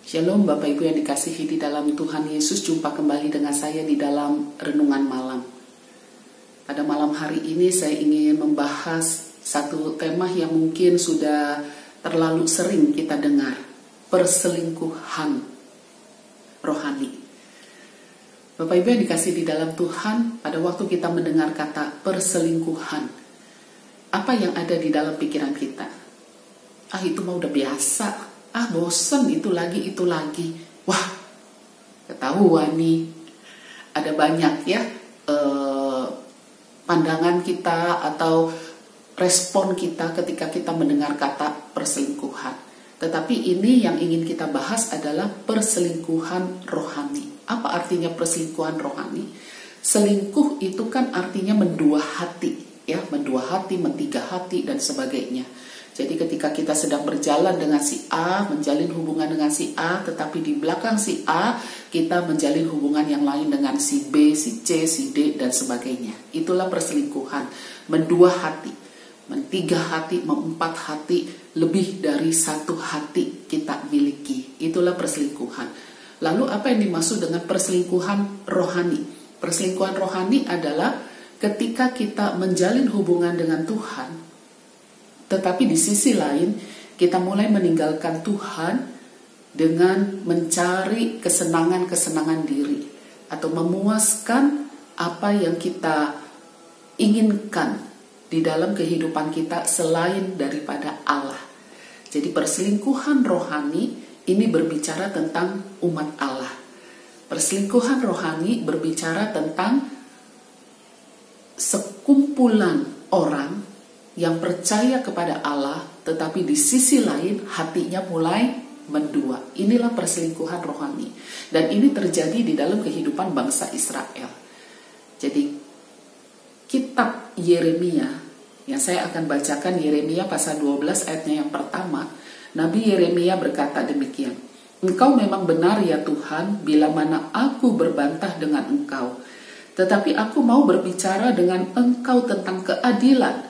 Shalom Bapak Ibu yang dikasihi di dalam Tuhan Yesus, jumpa kembali dengan saya di dalam Renungan Malam. Pada malam hari ini saya ingin membahas satu tema yang mungkin sudah terlalu sering kita dengar, perselingkuhan rohani. Bapak Ibu yang dikasihi di dalam Tuhan, pada waktu kita mendengar kata perselingkuhan, apa yang ada di dalam pikiran kita? Itu mah udah biasa. Bosen itu lagi. Wah, ketahuan nih. Ada banyak ya pandangan kita atau respon kita ketika kita mendengar kata perselingkuhan. Tetapi ini yang ingin kita bahas adalah perselingkuhan rohani. Apa artinya perselingkuhan rohani? Selingkuh itu kan artinya mendua hati, ya, mendua hati, mentiga hati dan sebagainya. Jadi ketika kita sedang berjalan dengan si A, menjalin hubungan dengan si A, tetapi di belakang si A, kita menjalin hubungan yang lain dengan si B, si C, si D, dan sebagainya. Itulah perselingkuhan. Mendua hati, mentiga hati, memempat hati, lebih dari satu hati kita miliki. Itulah perselingkuhan. Lalu apa yang dimaksud dengan perselingkuhan rohani? Perselingkuhan rohani adalah ketika kita menjalin hubungan dengan Tuhan, tetapi di sisi lain, kita mulai meninggalkan Tuhan dengan mencari kesenangan-kesenangan diri atau memuaskan apa yang kita inginkan di dalam kehidupan kita selain daripada Allah. Jadi perselingkuhan rohani ini berbicara tentang umat Allah. Perselingkuhan rohani berbicara tentang sekumpulan orang yang percaya kepada Allah, tetapi di sisi lain hatinya mulai mendua. Inilah perselingkuhan rohani. Dan ini terjadi di dalam kehidupan bangsa Israel. Jadi kitab Yeremia, yang saya akan bacakan Yeremia pasal 12 ayatnya yang pertama. Nabi Yeremia berkata demikian, "Engkau memang benar ya Tuhan, bila mana aku berbantah dengan Engkau. Tetapi aku mau berbicara dengan Engkau tentang keadilan.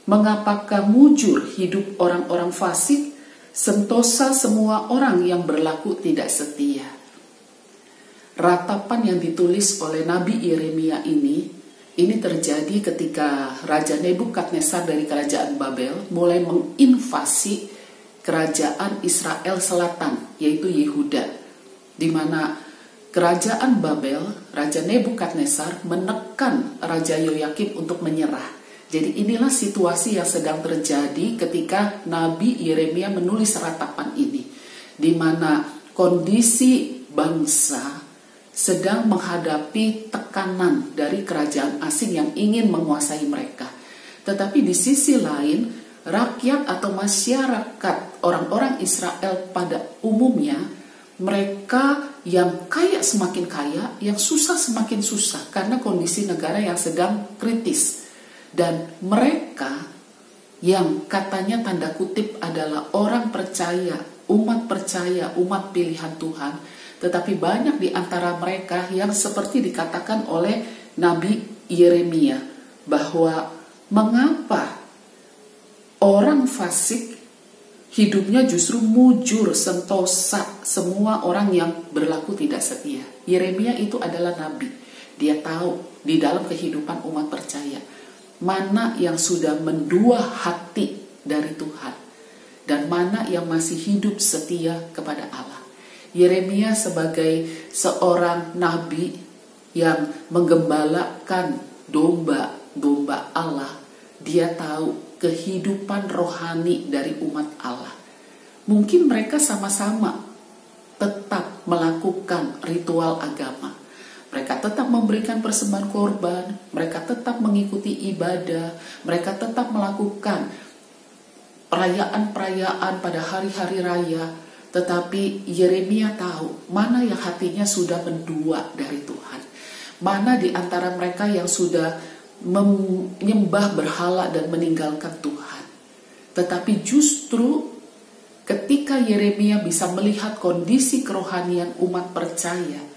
Mengapakah mujur hidup orang-orang fasik, sentosa semua orang yang berlaku tidak setia?" Ratapan yang ditulis oleh Nabi Yeremia ini terjadi ketika Raja Nebukadnezar dari kerajaan Babel mulai menginvasi kerajaan Israel Selatan, yaitu Yehuda, di mana kerajaan Babel, Raja Nebukadnezar menekan Raja Yoyakim untuk menyerah. Jadi inilah situasi yang sedang terjadi ketika Nabi Yeremia menulis ratapan ini, di mana kondisi bangsa sedang menghadapi tekanan dari kerajaan asing yang ingin menguasai mereka. Tetapi di sisi lain, rakyat atau masyarakat orang-orang Israel pada umumnya, mereka yang kaya semakin kaya, yang susah semakin susah karena kondisi negara yang sedang kritis. Dan mereka yang katanya tanda kutip adalah orang percaya, umat pilihan Tuhan, tetapi banyak di antara mereka yang seperti dikatakan oleh Nabi Yeremia, bahwa mengapa orang fasik hidupnya justru mujur, sentosa semua orang yang berlaku tidak setia. Yeremia itu adalah nabi. Dia tahu di dalam kehidupan umat percaya mana yang sudah mendua hati dari Tuhan dan mana yang masih hidup setia kepada Allah. Yeremia sebagai seorang nabi yang menggembalakan domba-domba Allah, dia tahu kehidupan rohani dari umat Allah. Mungkin mereka sama-sama tetap melakukan ritual agama. Mereka tetap memberikan persembahan korban, mereka tetap mengikuti ibadah, mereka tetap melakukan perayaan-perayaan pada hari-hari raya. Tetapi Yeremia tahu mana yang hatinya sudah mendua dari Tuhan. Mana di antara mereka yang sudah menyembah berhala dan meninggalkan Tuhan. Tetapi justru ketika Yeremia bisa melihat kondisi kerohanian umat percaya,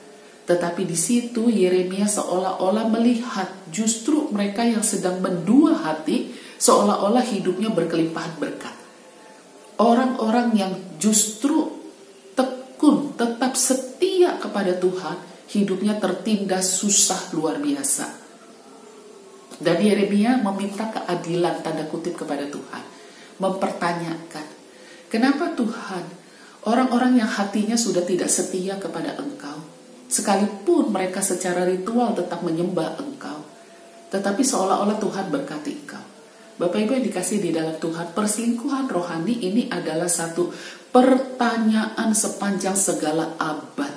tetapi di situ Yeremia seolah-olah melihat justru mereka yang sedang mendua hati, seolah-olah hidupnya berkelimpahan berkat. Orang-orang yang justru tekun tetap setia kepada Tuhan, hidupnya tertindas susah luar biasa. Dan Yeremia meminta keadilan tanda kutip kepada Tuhan, mempertanyakan, kenapa Tuhan, orang-orang yang hatinya sudah tidak setia kepada Engkau, sekalipun mereka secara ritual tetap menyembah Engkau, tetapi seolah-olah Tuhan berkati Engkau. Bapak Ibu yang dikasih di dalam Tuhan, perselingkuhan rohani ini adalah satu pertanyaan sepanjang segala abad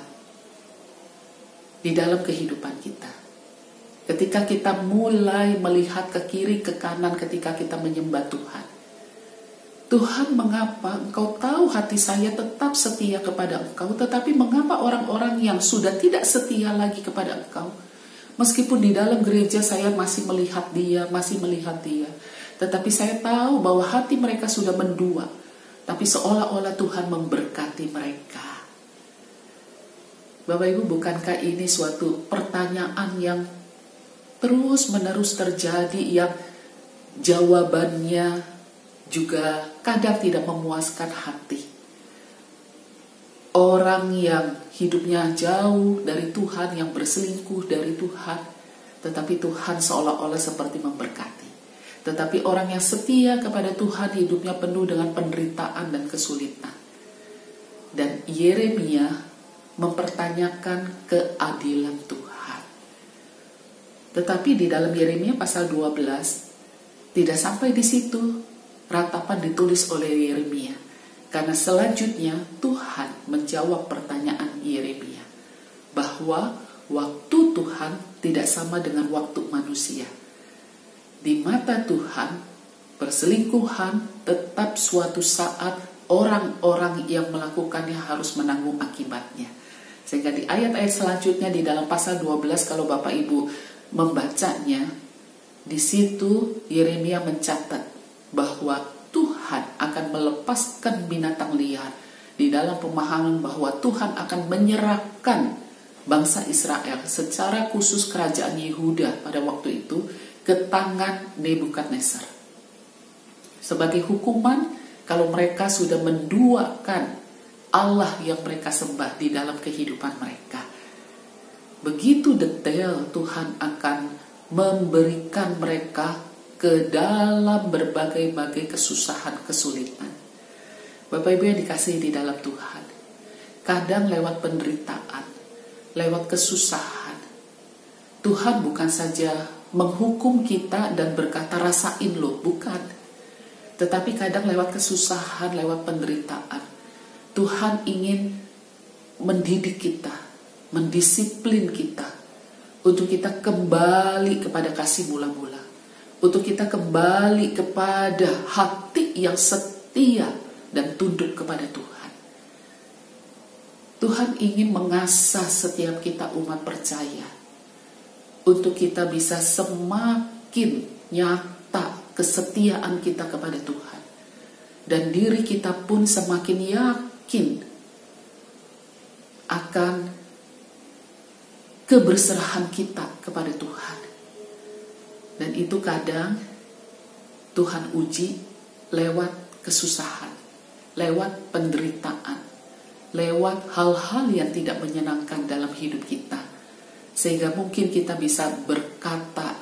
di dalam kehidupan kita. Ketika kita mulai melihat ke kiri, ke kanan ketika kita menyembah Tuhan. Tuhan, mengapa Engkau tahu hati saya tetap setia kepada Engkau, tetapi mengapa orang-orang yang sudah tidak setia lagi kepada Engkau? Meskipun di dalam gereja saya masih melihat dia, tetapi saya tahu bahwa hati mereka sudah mendua, tapi seolah-olah Tuhan memberkati mereka. Bapak Ibu, bukankah ini suatu pertanyaan yang terus-menerus terjadi, yang jawabannya juga kadang tidak memuaskan hati? Orang yang hidupnya jauh dari Tuhan, yang berselingkuh dari Tuhan, tetapi Tuhan seolah-olah seperti memberkati. Tetapi orang yang setia kepada Tuhan, hidupnya penuh dengan penderitaan dan kesulitan. Dan Yeremia mempertanyakan keadilan Tuhan. Tetapi di dalam Yeremia pasal 12 tidak sampai di situ ratapan ditulis oleh Yeremia, karena selanjutnya Tuhan menjawab pertanyaan Yeremia bahwa waktu Tuhan tidak sama dengan waktu manusia. Di mata Tuhan, perselingkuhan tetap suatu saat orang-orang yang melakukannya harus menanggung akibatnya. Sehingga di ayat-ayat selanjutnya di dalam pasal 12, kalau Bapak Ibu membacanya, di situ Yeremia mencatat bahwa Tuhan akan melepaskan binatang liar, di dalam pemahaman bahwa Tuhan akan menyerahkan bangsa Israel, secara khusus kerajaan Yehuda pada waktu itu, ke tangan Nebukadnezar. Sebagai hukuman kalau mereka sudah menduakan Allah yang mereka sembah di dalam kehidupan mereka. Begitu detail Tuhan akan memberikan mereka ke dalam berbagai-bagai kesusahan, kesulitan. Bapak Ibu yang dikasihi di dalam Tuhan, kadang lewat penderitaan, lewat kesusahan, Tuhan bukan saja menghukum kita dan berkata rasain loh, bukan. Tetapi kadang lewat kesusahan, lewat penderitaan, Tuhan ingin mendidik kita, mendisiplin kita, untuk kita kembali kepada kasih mula-mula, untuk kita kembali kepada hati yang setia dan tunduk kepada Tuhan. Tuhan ingin mengasah setiap kita umat percaya, untuk kita bisa semakin nyata kesetiaan kita kepada Tuhan, dan diri kita pun semakin yakin akan keberserahan kita kepada Tuhan. Dan itu kadang Tuhan uji lewat kesusahan, lewat penderitaan, lewat hal-hal yang tidak menyenangkan dalam hidup kita, sehingga mungkin kita bisa berkata,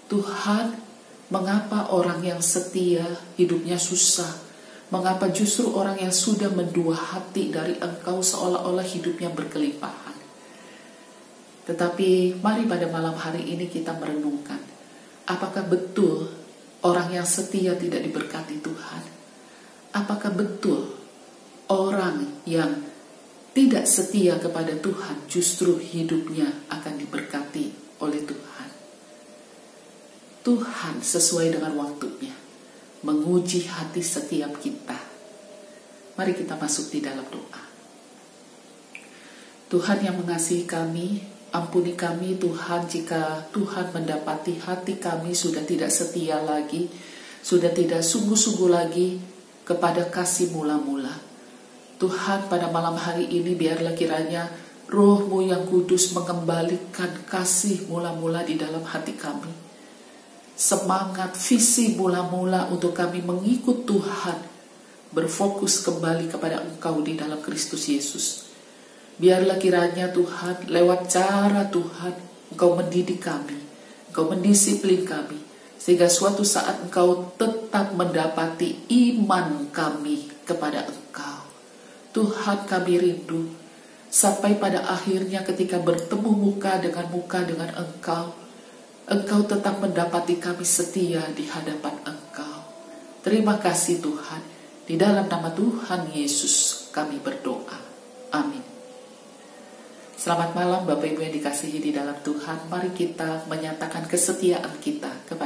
Tuhan, mengapa orang yang setia hidupnya susah? Mengapa justru orang yang sudah mendua hati dari Engkau seolah-olah hidupnya berkelimpahan? Tetapi mari pada malam hari ini kita merenungkan, apakah betul orang yang setia tidak diberkati Tuhan? Apakah betul orang yang tidak setia kepada Tuhan justru hidupnya akan diberkati oleh Tuhan? Tuhan sesuai dengan waktunya menguji hati setiap kita. Mari kita masuk di dalam doa. Tuhan yang mengasihi kami, ampuni kami Tuhan jika Tuhan mendapati hati kami sudah tidak setia lagi, sudah tidak sungguh-sungguh lagi kepada kasih mula-mula. Tuhan, pada malam hari ini biarlah kiranya Roh-Mu yang kudus mengembalikan kasih mula-mula di dalam hati kami. Semangat visi mula-mula untuk kami mengikut Tuhan, berfokus kembali kepada Engkau di dalam Kristus Yesus. Biarlah kiranya Tuhan, lewat cara Tuhan, Engkau mendidik kami, Engkau mendisiplin kami, sehingga suatu saat Engkau tetap mendapati iman kami kepada Engkau. Tuhan, kami rindu sampai pada akhirnya ketika bertemu muka dengan Engkau, Engkau tetap mendapati kami setia di hadapan Engkau. Terima kasih Tuhan. Di dalam nama Tuhan Yesus kami berdoa. Amin. Selamat malam Bapak Ibu yang dikasihi di dalam Tuhan. Mari kita menyatakan kesetiaan kita kepada